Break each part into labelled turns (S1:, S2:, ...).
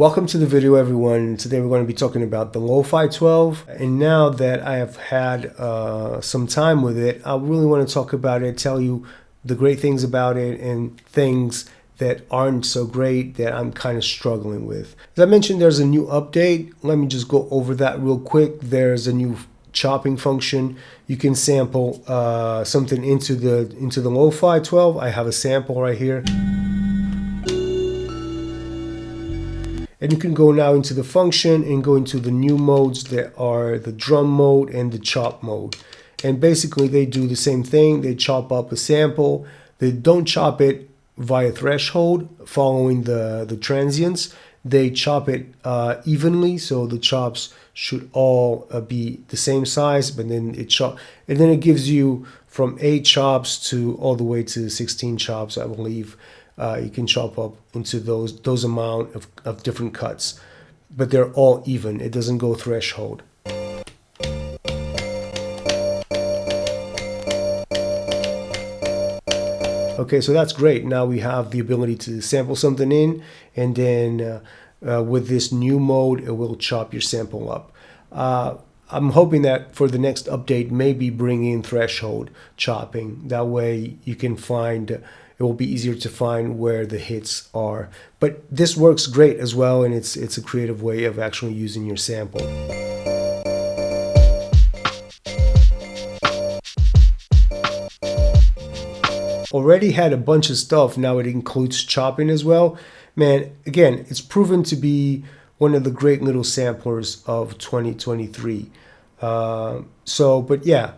S1: Welcome to the video, everyone. Today we're going to be talking about the Lofi 12, and now that I have had some time with it, I really want to talk about it, tell you the great things about it and things that aren't so great that I'm kind of struggling with. As I mentioned, there's a new update. Let me just go over that real quick. There's a new chopping function. You can sample something into the Lofi 12. I have a sample right here. And you can go now into the function and go into the new modes that are the drum mode and the chop mode. And basically they do the same thing. They chop up a sample. They don't chop it via threshold following the transients. They chop it evenly, so the chops should all be the same size, but then it gives you from 8 chops to all the way to 16 chops, I believe. You can chop up into those amount of different cuts, but they're all even. It doesn't go threshold. Okay, so that's great. Now we have the ability to sample something in, and then with this new mode, it will chop your sample up. I'm hoping that for the next update, maybe bring in threshold chopping. That way you can find, it will be easier to find where the hits are. But this works great as well, and it's a creative way of actually using your sample. Already had a bunch of stuff, now it includes chopping as well. Man, again, it's proven to be one of the great little samplers of 2023. But yeah,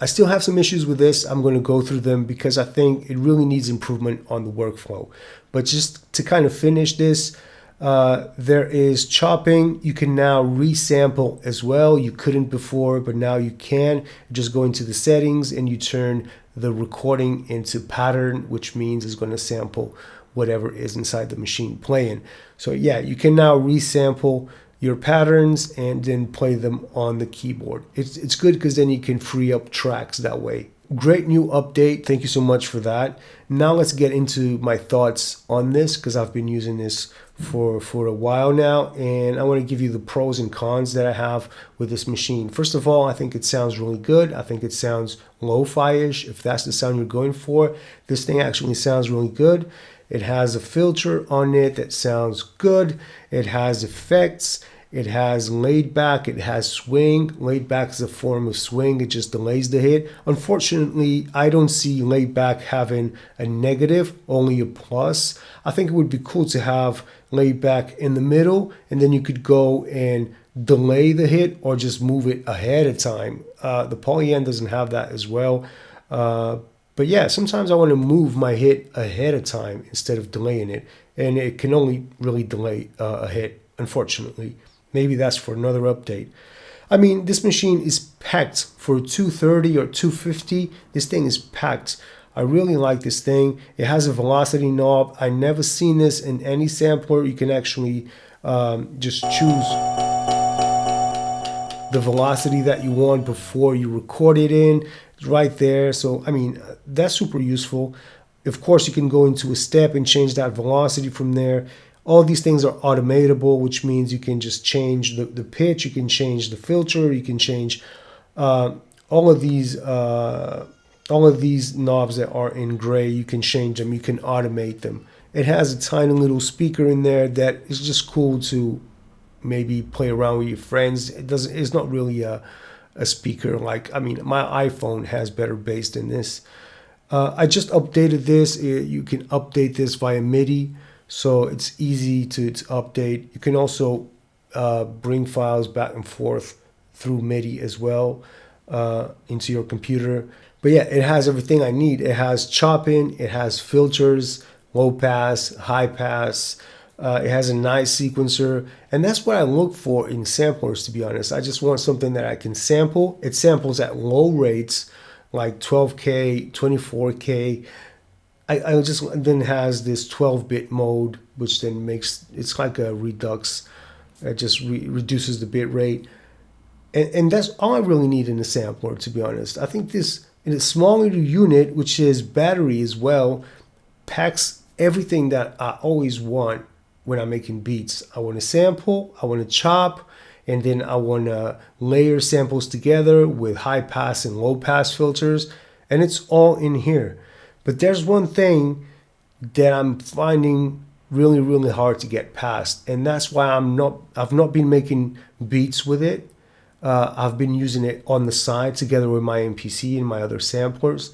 S1: I still have some issues with this. I'm going to go through them because I think it really needs improvement on the workflow. But just to kind of finish this, there is chopping. You can now resample as well. You couldn't before, but now you can. Just go into the settings and you turn the recording into pattern, which means it's going to sample whatever is inside the machine playing. So yeah, you can now resample your patterns and then play them on the keyboard. It's good because then you can free up tracks that way. Great new update. Thank you so much for that. Now let's get into my thoughts on this because I've been using this for a while now, and I want to give you the pros and cons that I have with this machine. First of all, I think it sounds really good. I think it sounds lo-fi-ish. If that's the sound you're going for, this thing actually sounds really good. It has a filter on it that sounds good. It has effects. It has laid back. It has swing. Laid back is a form of swing. It just delays the hit. Unfortunately, I don't see laid back having a negative, only a plus. I think it would be cool to have laid back in the middle, and then you could go and delay the hit or just move it ahead of time. The Poly-N doesn't have that as well. But yeah, sometimes I want to move my hit ahead of time instead of delaying it. And it can only really delay a hit, unfortunately. Maybe that's for another update. I mean, this machine is packed for 230 or 250. This thing is packed. I really like this thing. It has a velocity knob. I never seen this in any sampler. You can actually just choose the velocity that you want before you record it in. It's right there. So, I mean, that's super useful. Of course, you can go into a step and change that velocity from there. All these things are automatable, which means you can just change the pitch, you can change the filter, you can change all of these knobs that are in gray. You can change them, you can automate them. It has a tiny little speaker in there that is just cool to maybe play around with your friends. It's not really a speaker like, I mean, my iPhone has better bass than this. I just updated this. You can update this via MIDI, so it's easy to update. You can also bring files back and forth through MIDI as well into your computer. But yeah, it has everything I need. It has chopping, it has filters, low pass, high pass. It has a nice sequencer, and that's what I look for in samplers, to be honest. I just want something that I can sample. It samples at low rates, like 12K, 24K. I just then has this 12-bit mode, which then makes, it's like a redux. It just reduces the bit rate. And that's all I really need in a sampler, to be honest. I think this, in a small little unit, which is battery as well, packs everything that I always want when I'm making beats. I want to sample, I want to chop, and then I want to layer samples together with high pass and low pass filters, and it's all in here. But there's one thing that I'm finding really, really hard to get past, and that's why I've not been making beats with it. I've been using it on the side together with my MPC and my other samplers.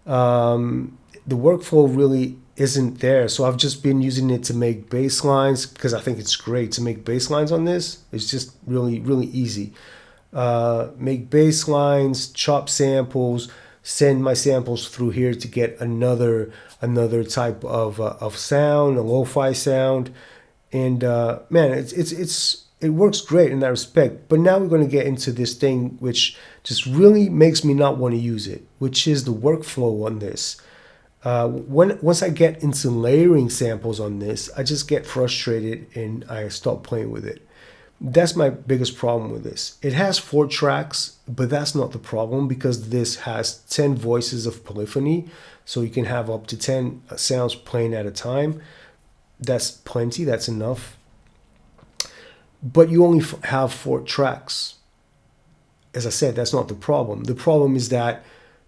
S1: The workflow really isn't there, so I've just been using it to make bass lines because I think it's great to make bass lines on this. It's just really, really easy. Make bass lines, chop samples, send my samples through here to get another type of sound, a lo-fi sound, and man, it works great in that respect. But now we're going to get into this thing which just really makes me not want to use it, which is the workflow on this. Once I get into layering samples on this, I just get frustrated and I stop playing with it. That's my biggest problem with this. It has 4 tracks, but that's not the problem because this has 10 voices of polyphony, so you can have up to 10 sounds playing at a time. That's plenty, that's enough. But you only have 4 tracks. As I said, that's not the problem. The problem is that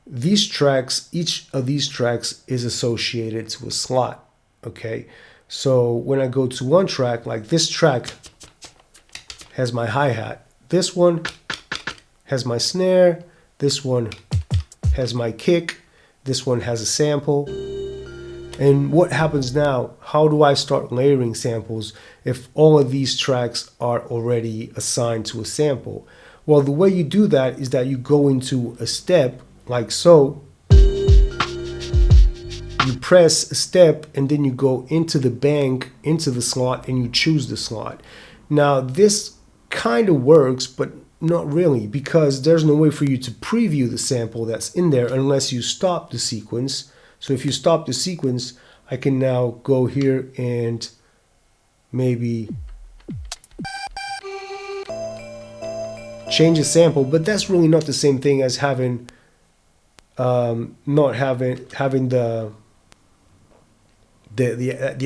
S1: these tracks, each of these tracks is associated to a slot, okay? So when I go to one track, like this track has my hi-hat, this one has my snare, this one has my kick, this one has a sample. And what happens now? How do I start layering samples if all of these tracks are already assigned to a sample? Well, the way you do that is that you go into a step like so. You press a step and then you go into the bank, into the slot, and you choose the slot. Now, this kind of works, but not really, because there's no way for you to preview the sample that's in there unless you stop the sequence. So if you stop the sequence, I can now go here and maybe change a sample, but that's really not the same thing as having not having the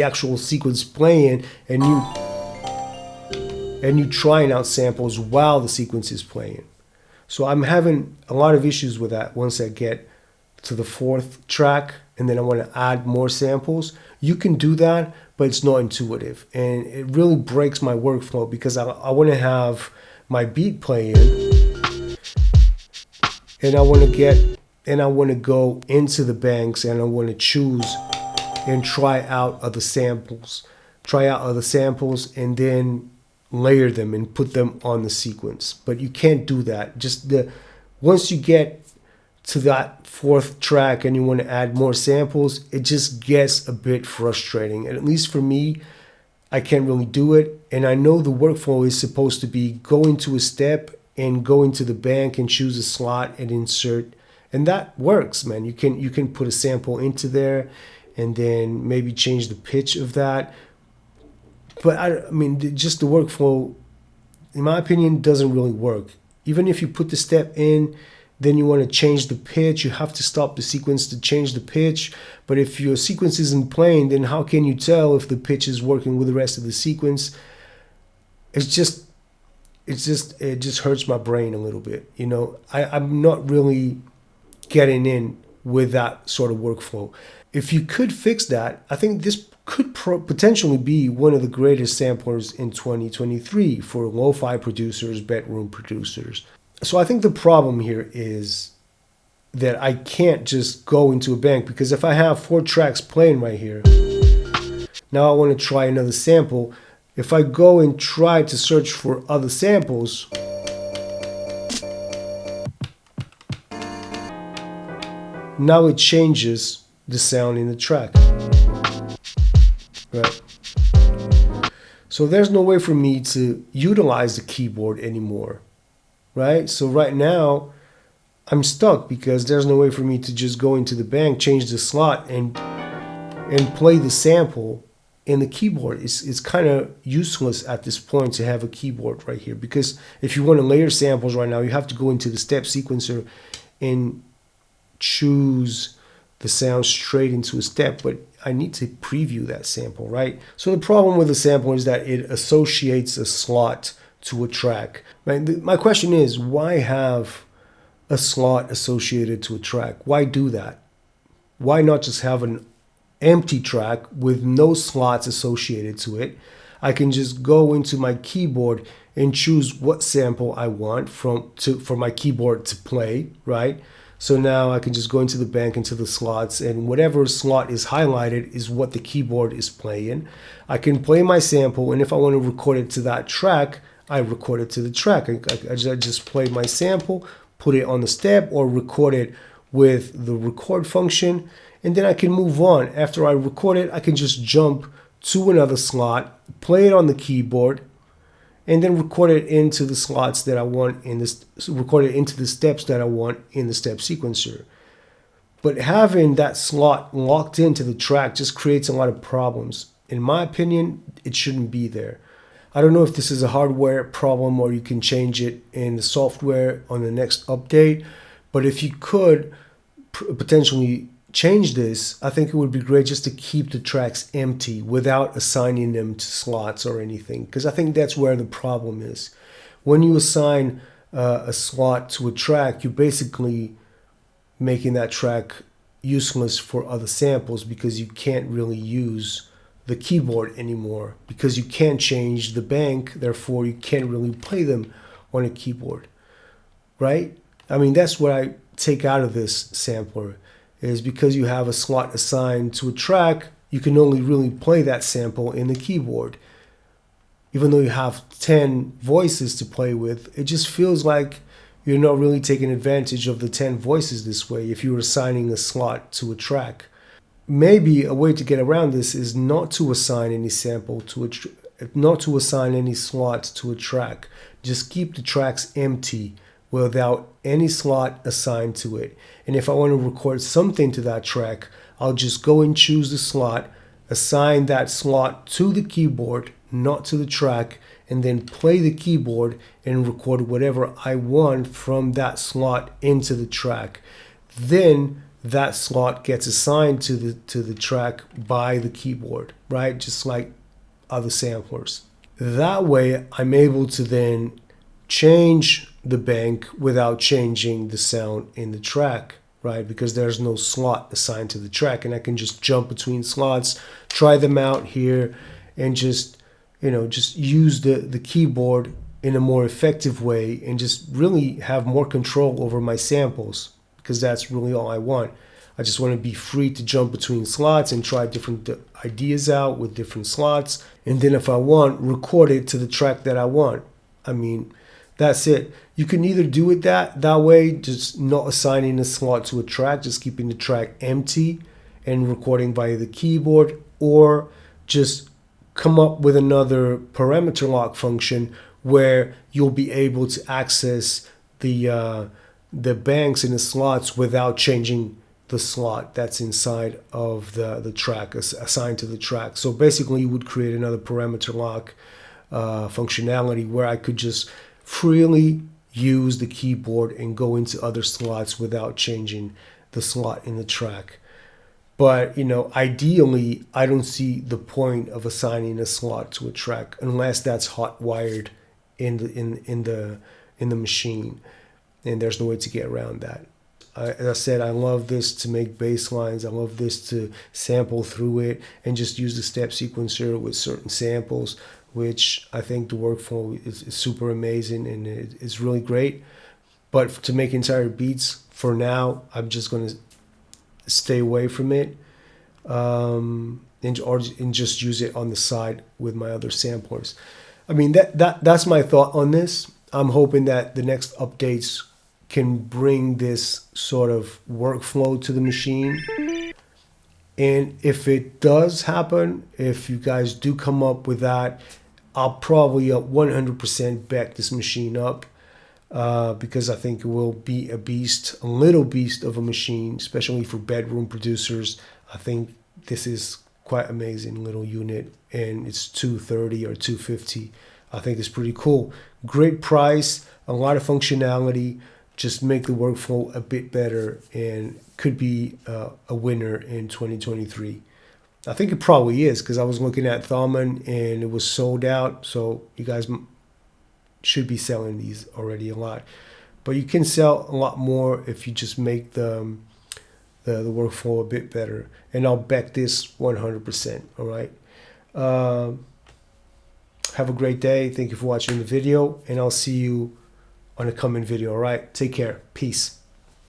S1: actual sequence playing and you trying out samples while the sequence is playing. So I'm having a lot of issues with that once I get to the 4th track and then I want to add more samples. You can do that, but it's not intuitive, and it really breaks my workflow because I want to have my beat playing and I want to go into the banks and I want to choose and try out other samples and then layer them and put them on the sequence. But you can't do that. Once you get to that 4th track and you want to add more samples, it just gets a bit frustrating. And at least for me, I can't really do it. And I know the workflow is supposed to be go into a step and go into the bank and choose a slot and insert. And that works, man. You can put a sample into there and then maybe change the pitch of that. But I mean, just the workflow, in my opinion, doesn't really work. Even if you put the step in, then you want to change the pitch, you have to stop the sequence to change the pitch. But if your sequence isn't playing, then how can you tell if the pitch is working with the rest of the sequence? It just hurts my brain a little bit. You know, I'm not really getting in with that sort of workflow. If you could fix that, I think this could potentially be one of the greatest samplers in 2023 for lo-fi producers, bedroom producers. So I think the problem here is that I can't just go into a bank, because if I have 4 tracks playing right here, now I want to try another sample. If I go and try to search for other samples, now it changes the sound in the track. Right. So there's no way for me to utilize the keyboard anymore. Right? So right now, I'm stuck because there's no way for me to just go into the bank, change the slot, and play the sample in the keyboard. It's kind of useless at this point to have a keyboard right here, because if you want to layer samples right now, you have to go into the step sequencer and choose the sound straight into a step, but I need to preview that sample, right? So the problem with the sample is that it associates a slot to a track. My question is, why have a slot associated to a track? Why do that? Why not just have an empty track with no slots associated to it? I can just go into my keyboard and choose what sample I want for my keyboard to play, right? So now I can just go into the bank, into the slots, and whatever slot is highlighted is what the keyboard is playing. I can play my sample, and if I want to record it to that track, I record it to the track. I just play my sample, put it on the step, or record it with the record function, and then I can move on. After I record it, I can just jump to another slot, play it on the keyboard, and then record it into the slots that I want in this, record it into the steps that I want in the step sequencer. But having that slot locked into the track just creates a lot of problems. In my opinion, it shouldn't be there. I don't know if this is a hardware problem or you can change it in the software on the next update, but if you could potentially change this, I think it would be great just to keep the tracks empty without assigning them to slots or anything, because I think that's where the problem is. When you assign a slot to a track, you're basically making that track useless for other samples because you can't really use the keyboard anymore, because you can't change the bank, therefore you can't really play them on a keyboard, right? I mean, that's what I take out of this sampler, is because you have a slot assigned to a track, you can only really play that sample in the keyboard. Even though you have 10 voices to play with, it just feels like you're not really taking advantage of the 10 voices this way if you're assigning a slot to a track. Maybe a way to get around this is not to assign any sample to not to assign any slots to a track. Just keep the tracks empty without any slot assigned to it. And if I want to record something to that track, I'll just go and choose the slot, assign that slot to the keyboard, not to the track, and then play the keyboard and record whatever I want from that slot into the track. Then that slot gets assigned to the track by the keyboard, right? Just like other samplers. That way, I'm able to then change the bank without changing the sound in the track, right? Because there's no slot assigned to the track, and I can just jump between slots, try them out here, and just use the keyboard in a more effective way and just really have more control over my samples, because that's really all I want. I just want to be free to jump between slots and try different ideas out with different slots, and then if I want, record it to the track that I want. I mean, that's it. You can either do it that way, just not assigning a slot to a track, just keeping the track empty and recording via the keyboard, or just come up with another parameter lock function where you'll be able to access the banks and the slots without changing the slot that's inside of the track assigned to the track. So basically you would create another parameter lock functionality where I could just freely use the keyboard and go into other slots without changing the slot in the track. But ideally, I don't see the point of assigning a slot to a track unless that's hot wired in the machine, and there's no way to get around that. As I said, I love this to make bass lines. I love this to sample through it and just use the step sequencer with certain samples, which I think the workflow is super amazing and it's really great. But to make entire beats, for now, I'm just going to stay away from it and just use it on the side with my other samplers. I mean, that's my thought on this. I'm hoping that the next updates can bring this sort of workflow to the machine. And if it does happen, if you guys do come up with that, I'll probably 100% back this machine up because I think it will be a beast, a little beast of a machine, especially for bedroom producers. I think this is quite amazing little unit, and it's $230 or $250. I think it's pretty cool. Great price, a lot of functionality. just make the workflow a bit better and could be a winner in 2023. I think it probably is because I was looking at Thalman and it was sold out. So you guys should be selling these already a lot. But you can sell a lot more if you just make the workflow a bit better. And I'll back this 100%. All right. Have a great day. Thank you for watching the video, and I'll see you on a coming video. All right. Take care. Peace.